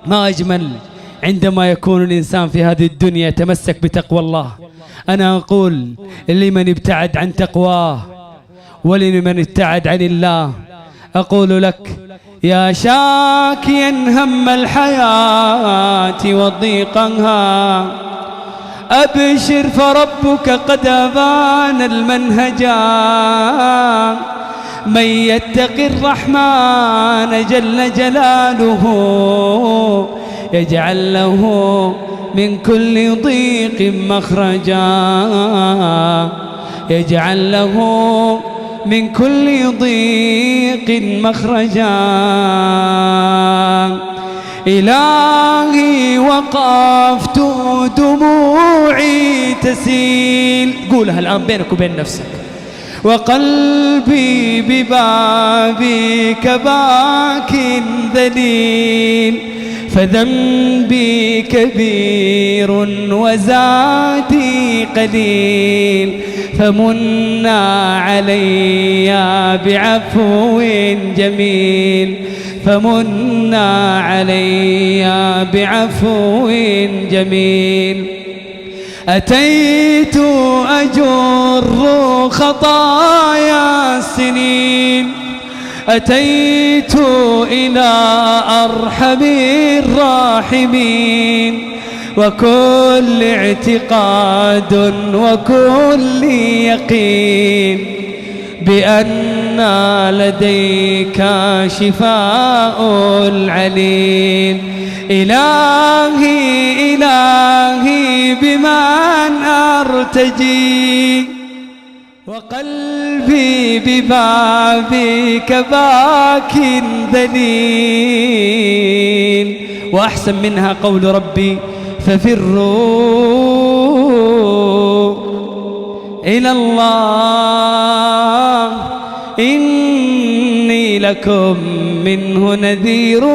ما أجمل عندما يكون الإنسان في هذه الدنيا يتمسك بتقوى الله. أنا أقول لمن ابتعد عن تقواه ولمن ابتعد عن الله، أقول لك يا شاكيا هم الحياة وضيقها، أبشر فربك قد أبان المنهجا. من يتق الرحمن جل جلاله يجعل له من كل ضيق مخرجا، يجعل له من كل ضيق مخرجا. إلهي وقفت دموعي تسيل، قولها الآن بينك وبين نفسك، وقلبي ببابك باك ذليل، فذنبي كبير وزادي قليل، فمنا علي بعفو جميل، فمنا علي بعفو جميل. أتيت أجر خطايا السنين، أتيت إلى أرحم الراحمين، وكل اعتقاد وكل يقين بأن لديك شفاء العليل. إلهي إلهي بمن أرتجي، وقلبي ببابك باك ذليل. وأحسن منها قول ربي ففروا إلى الله إني لكم منه نذير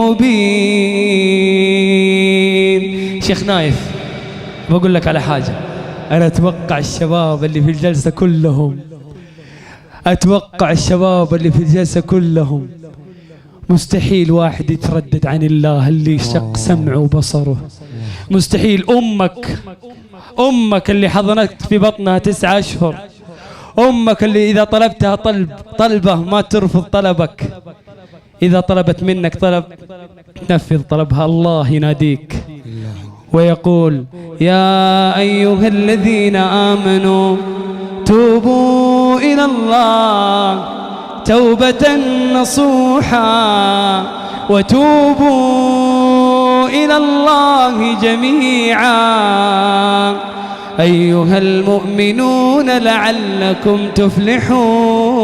مبين. شيخ نايف بقول لك على حاجة، أنا أتوقع الشباب اللي في الجلسة كلهم، أتوقع الشباب اللي في الجلسة كلهم مستحيل واحد يتردد عن الله اللي شق سمعه وبصره. مستحيل. أمك اللي حضنت في بطنها 9 أشهر، أمك اللي إذا طلبتها طلبة ما ترفض طلبك، إذا طلبت منك طلب تنفذ طلبها. الله يناديك ويقول يا أيها الذين آمنوا توبوا إلى الله توبة نصوحا، وتوبوا إلى الله جميعا أيها المؤمنون لعلكم تفلحون.